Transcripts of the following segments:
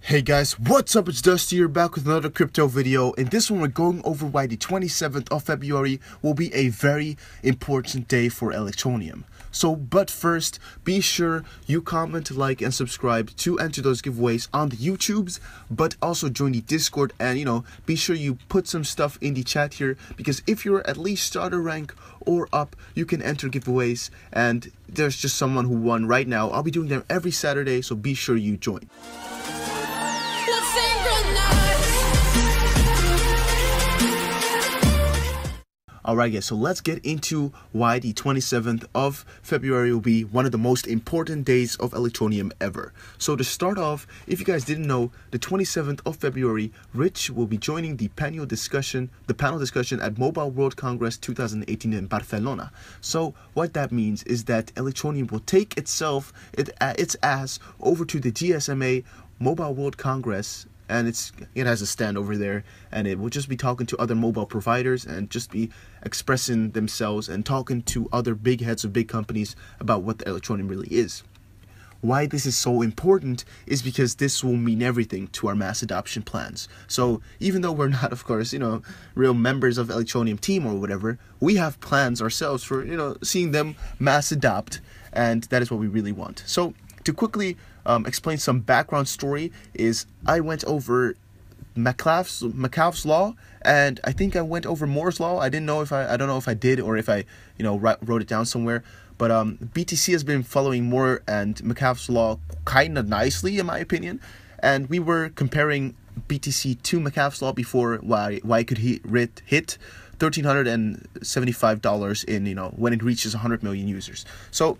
Hey guys, what's up? It's Dusty here, back with another crypto video. In this one, we're going over why the 27th of February will be a very important day for Electroneum. But first, be sure you comment, like, and subscribe to enter those giveaways on the YouTubes, but also join the Discord and, be sure you put some stuff in the chat here, because if you're at least starter rank or up, you can enter giveaways, and there's just someone who won right now. I'll be doing them every Saturday, so be sure you join. Alright guys, so let's get into why the 27th of February will be one of the most important days of Electroneum ever. So to start off, if you guys didn't know, the 27th of February, Rich will be joining the panel discussion at Mobile World Congress 2018 in Barcelona. So what that means is that Electroneum will take its ass over to the GSMA Mobile World Congress, and it has a stand over there, and it will just be talking to other mobile providers and just be expressing themselves and talking to other big heads of big companies about what the Electroneum really is. Why this is so important is because this will mean everything to our mass adoption plans. So even though we're not, of course, real members of Electroneum team or whatever, we have plans ourselves for, seeing them mass adopt, and that is what we really want. So to quickly explain some background story is I went over Metcalfe's law, and I think I went over Moore's law. I don't know if I did or if I wrote it down somewhere. But BTC has been following Moore and Metcalfe's law kind of nicely, in my opinion. And we were comparing BTC to Metcalfe's law before why could he hit $1,375 in when it reaches 100 million users. So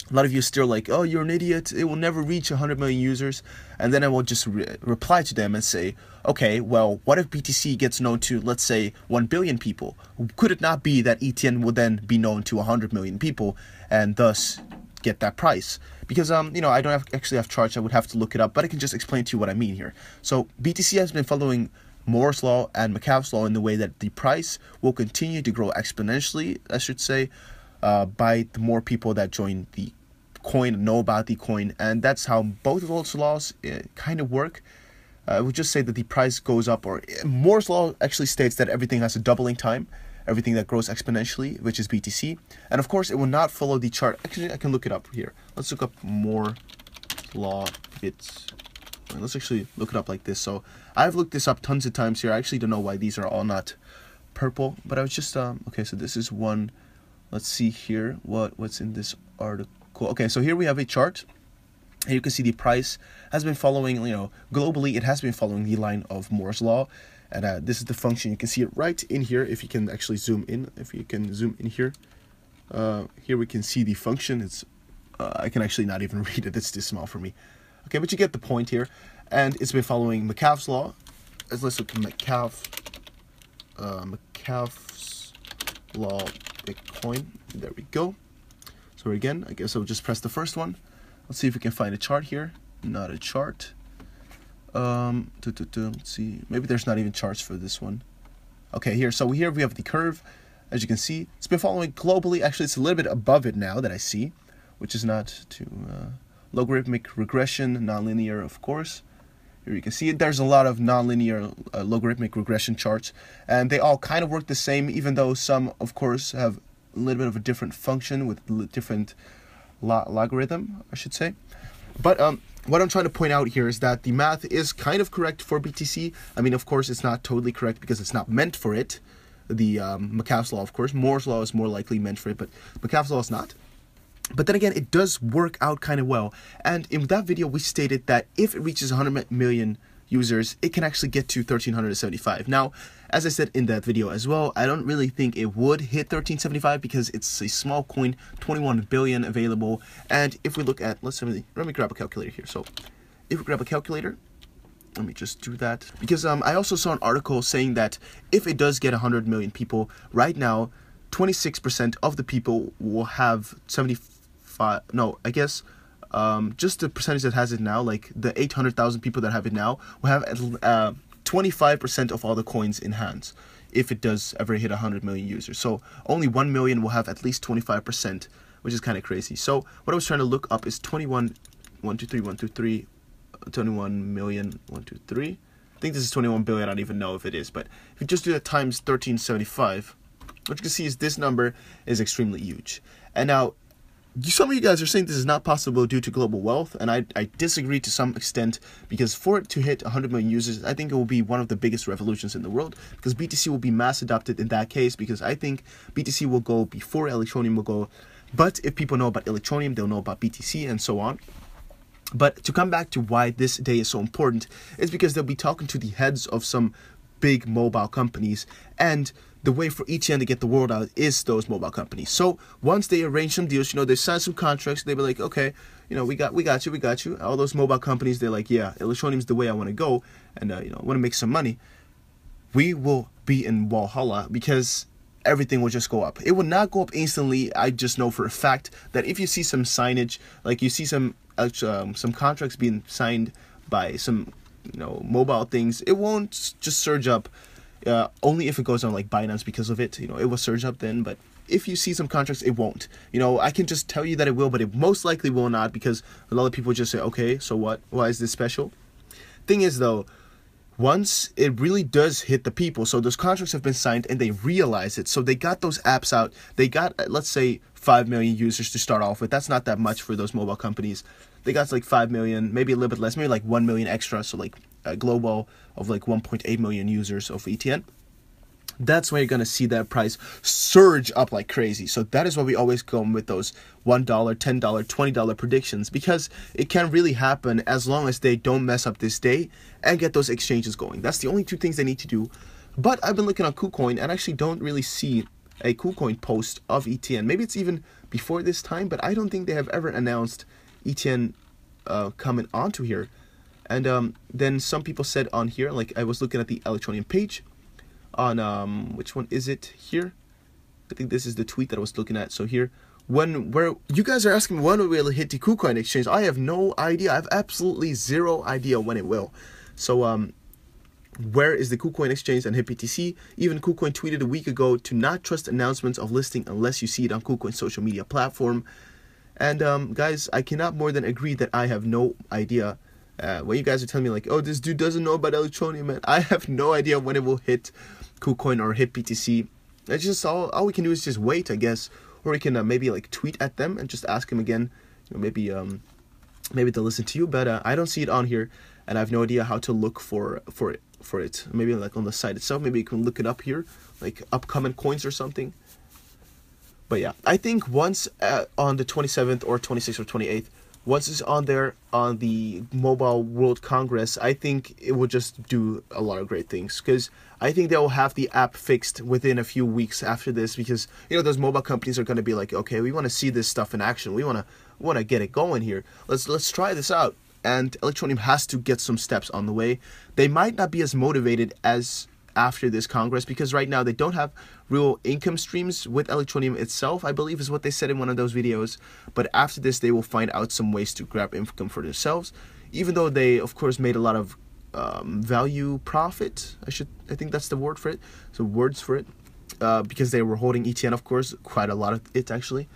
a lot of you are still like, oh, you're an idiot, it will never reach 100 million users. And then I will just reply to them and say, okay, well, what if BTC gets known to, let's say, 1 billion people? Could it not be that ETN will then be known to 100 million people and thus get that price? Because, I don't actually have charts, I would have to look it up, but I can just explain to you what I mean here. So BTC has been following Moore's law and Metcalfe's law in the way that the price will continue to grow exponentially, I should say, by the more people that join the coin, know about the coin. And that's how both of those laws kind of work. I would just say that the price goes up, or Moore's law actually states that everything has a doubling time, everything that grows exponentially, which is BTC. And of course, it will not follow the chart. Actually, I can look it up here. Let's look up Moore's law bits. Let's actually look it up like this. So I've looked this up tons of times here. I actually don't know why these are all not purple, but I was just okay, so this is one. Let's see here what's in this article. Okay, so here we have a chart, and you can see the price has been following, globally it has been following the line of Moore's law. And this is the function. You can see it right in here if you can actually zoom in. If you can zoom in here, here we can see the function. It's I can actually not even read it, it's too small for me. Okay, but you get the point here. And it's been following Metcalfe's law. Let's look at Metcalfe's law Bitcoin. There we go. So again, I guess I'll just press the first one. Let's see if we can find a chart here. Not a chart. Let's see. Maybe there's not even charts for this one. Okay, here. So here we have the curve. As you can see, it's been following globally. Actually, it's a little bit above it now that I see, which is not too logarithmic regression, nonlinear, of course. Here you can see it. There's a lot of nonlinear logarithmic regression charts, and they all kind of work the same, even though some, of course, have a little bit of a different function with different logarithm, I should say. But what I'm trying to point out here is that the math is kind of correct for BTC. I mean, of course, it's not totally correct because it's not meant for it. The Metcalfe's law, of course. Moore's law is more likely meant for it, but Metcalfe's law is not. But then again, it does work out kind of well. And in that video, we stated that if it reaches 100 million users, it can actually get to 1,375. Now, as I said in that video as well, I don't really think it would hit 1,375 because it's a small coin, 21 billion available. And if we look at, let me grab a calculator here. So if we grab a calculator, let me just do that. Because I also saw an article saying that if it does get 100 million people, right now, 26% of the people will have 75, no, I guess, just the percentage that has it now, like the 800,000 people that have it now, will have 25% of all the coins in hands if it does ever hit 100 million users. So only 1 million will have at least 25%, which is kind of crazy. So what I was trying to look up is 21, 1, 2, 3, 1, 2, 3, 21 million, 1, 2, 3. I think this is 21 billion. I don't even know if it is, but if you just do that times 1375, what you can see is this number is extremely huge. And now, some of you guys are saying this is not possible due to global wealth, and I disagree to some extent, because for it to hit 100 million users, I think it will be one of the biggest revolutions in the world, because BTC will be mass adopted in that case, because I think BTC will go before Electroneum will go. But if people know about Electroneum, they'll know about BTC and so on. But to come back to why this day is so important, is because they'll be talking to the heads of some big mobile companies, and the way for ETN to get the word out is those mobile companies. So once they arrange some deals, they sign some contracts, they be like, okay, we got you. All those mobile companies, they're like, yeah, Electroneum's the way I want to go, and I want to make some money. We will be in Valhalla, because everything will just go up. It will not go up instantly. I just know for a fact that if you see some signage, like you see some contracts being signed by some mobile things, it won't just surge up. Only if it goes on like Binance because of it, it will surge up then. But if you see some contracts, it won't. I can just tell you that it will, but it most likely will not, because a lot of people just say, okay, so what? Why is this special? Thing is though, once it really does hit the people, so those contracts have been signed and they realize it, so they got those apps out, they got, let's say, 5 million users to start off with. That's not that much for those mobile companies. They got like 5 million, maybe a little bit less, maybe like 1 million extra, so like a global of like 1.8 million users of ETN. That's when you're going to see that price surge up like crazy. So that is why we always go with those $1, $10, $20 predictions, because it can really happen as long as they don't mess up this day and get those exchanges going. That's the only two things they need to do. But I've been looking on KuCoin and actually don't really see a KuCoin post of ETN. Maybe it's even before this time, but I don't think they have ever announced ETN coming onto here. And then some people said on here, like I was looking at the Electroneum page, on which one is it here? I think this is the tweet that I was looking at. So here, where you guys are asking me when will it hit the KuCoin exchange? I have no idea. I have absolutely zero idea when it will. So where is the KuCoin exchange and hit BTC? Even KuCoin tweeted a week ago to not trust announcements of listing unless you see it on KuCoin's social media platform. And guys, I cannot more than agree that I have no idea. When you guys are telling me like, oh, this dude doesn't know about Electroneum, man, I have no idea when it will hit KuCoin or hit BTC. It's just all we can do is just wait, I guess, or we can maybe like tweet at them and just ask them again. Maybe they'll listen to you, but I don't see it on here, and I have no idea how to look for it. Maybe like on the site itself. Maybe you can look it up here, like upcoming coins or something. But yeah, I think once on the 27th or 26th or 28th. Once it's on there on the Mobile World Congress, I think it will just do a lot of great things, because I think they will have the app fixed within a few weeks after this, because those mobile companies are going to be like, okay, we want to see this stuff in action. We want to get it going here. Let's try this out. And Electroneum has to get some steps on the way. They might not be as motivated as after this Congress, because right now they don't have real income streams with Electroneum itself, I believe is what they said in one of those videos. But after this, they will find out some ways to grab income for themselves, even though they of course made a lot of value profit. I think that's the word for it, so words for it, because they were holding ETN, of course, quite a lot of it actually.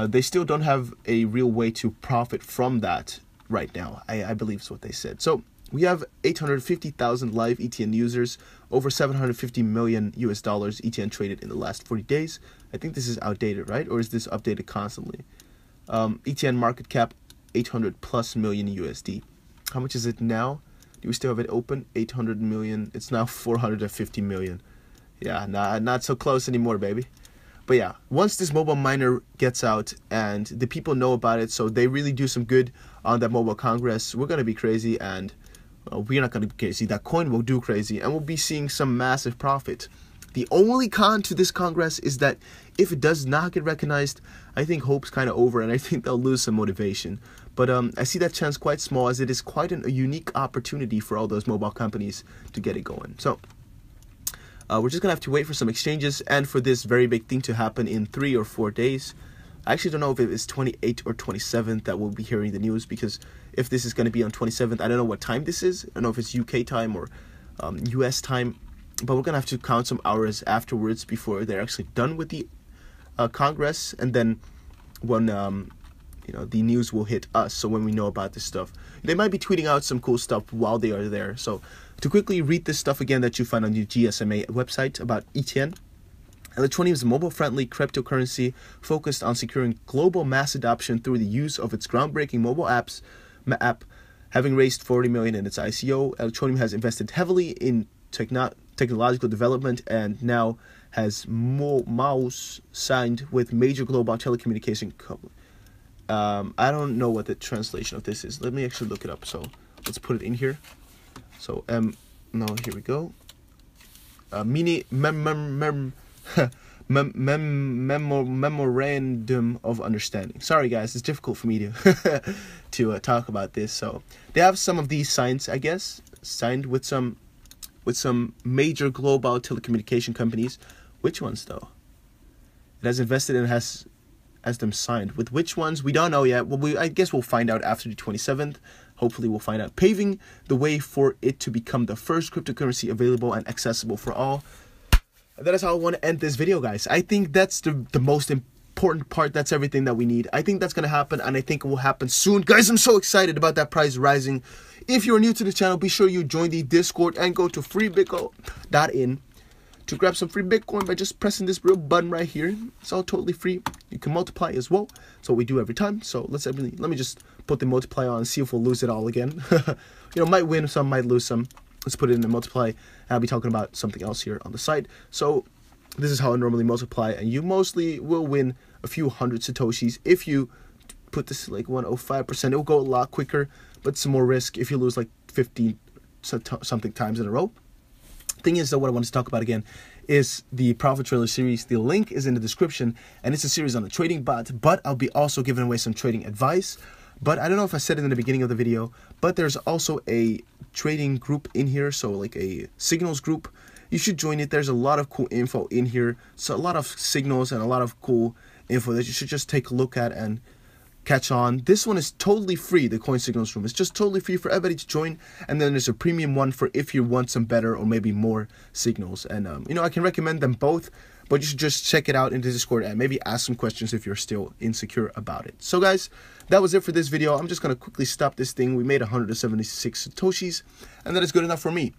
They still don't have a real way to profit from that right now, I believe is what they said. So we have 850,000 live ETN users, over 750 million US dollars ETN traded in the last 40 days. I think this is outdated, right? Or is this updated constantly? ETN market cap 800 plus million USD. How much is it now? Do we still have it open? 800 million. It's now 450 million. Yeah, not so close anymore, baby. But yeah, once this mobile miner gets out and the people know about it, so they really do some good on that mobile congress, we're going to be crazy, and we're not going to be crazy. That coin will do crazy, and we'll be seeing some massive profit. The only con to this congress is that if it does not get recognized, I think hope's kind of over, and I think they'll lose some motivation. But I see that chance quite small, as it is quite a unique opportunity for all those mobile companies to get it going. So we're just going to have to wait for some exchanges and for this very big thing to happen in 3 or 4 days. I actually don't know if it is 28th or 27th that we'll be hearing the news, because if this is going to be on 27th, I don't know what time this is. I don't know if it's UK time or US time, but we're going to have to count some hours afterwards before they're actually done with the Congress. And then when the news will hit us. So when we know about this stuff, they might be tweeting out some cool stuff while they are there. So to quickly read this stuff again that you find on the GSMA website about ETN. Electroneum is a mobile-friendly cryptocurrency focused on securing global mass adoption through the use of its groundbreaking mobile app. Having raised $40 million in its ICO, Electroneum has invested heavily in technological development and now has MOUs signed with major global telecommunication companies. I don't know what the translation of this is. Let me actually look it up. So let's put it in here. So no, here we go. Memorandum of understanding. Sorry guys, it's difficult for me to talk about this. So they have some of these signs, I guess, signed with some major global telecommunication companies. Which ones though? It has invested and has them signed. With which ones we don't know yet. Well, I guess we'll find out after the 27th. Hopefully we'll find out. Paving the way for it to become the first cryptocurrency available and accessible for all. That is how I want to end this video, guys. I think that's the most important part. That's everything that we need. I think that's going to happen, and I think it will happen soon. Guys, I'm so excited about that price rising. If you're new to the channel, be sure you join the Discord and go to freebitco.in to grab some free Bitcoin by just pressing this real button right here. It's all totally free. You can multiply as well. That's what we do every time. So let me just put the multiplier on and see if we'll lose it all again. Might win some, might lose some. Let's put it in the multiply, and I'll be talking about something else here on the site. So this is how I normally multiply, and you mostly will win a few hundred Satoshis. If you put this like 105%, it will go a lot quicker, but some more risk if you lose like 50 something times in a row. Thing is, though, what I want to talk about again is the Profit Trailer series. The link is in the description, and it's a series on the trading bot, but I'll be also giving away some trading advice. But I don't know if I said it in the beginning of the video, but there's also a trading group in here, so like a signals group. You should join it. There's a lot of cool info in here, so a lot of signals and a lot of cool info that you should just take a look at and catch on. This one is totally free, the Coin Signals room. It's just totally free for everybody to join, and then there's a premium one for if you want some better or maybe more signals. And I can recommend them both, but you should just check it out in the Discord and maybe ask some questions if you're still insecure about it. So guys, that was it for this video. I'm just going to quickly stop this thing. We made 176 Satoshis, and that is good enough for me.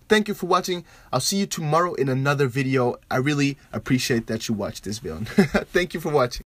Thank you for watching. I'll see you tomorrow in another video. I really appreciate that you watched this video. Thank you for watching.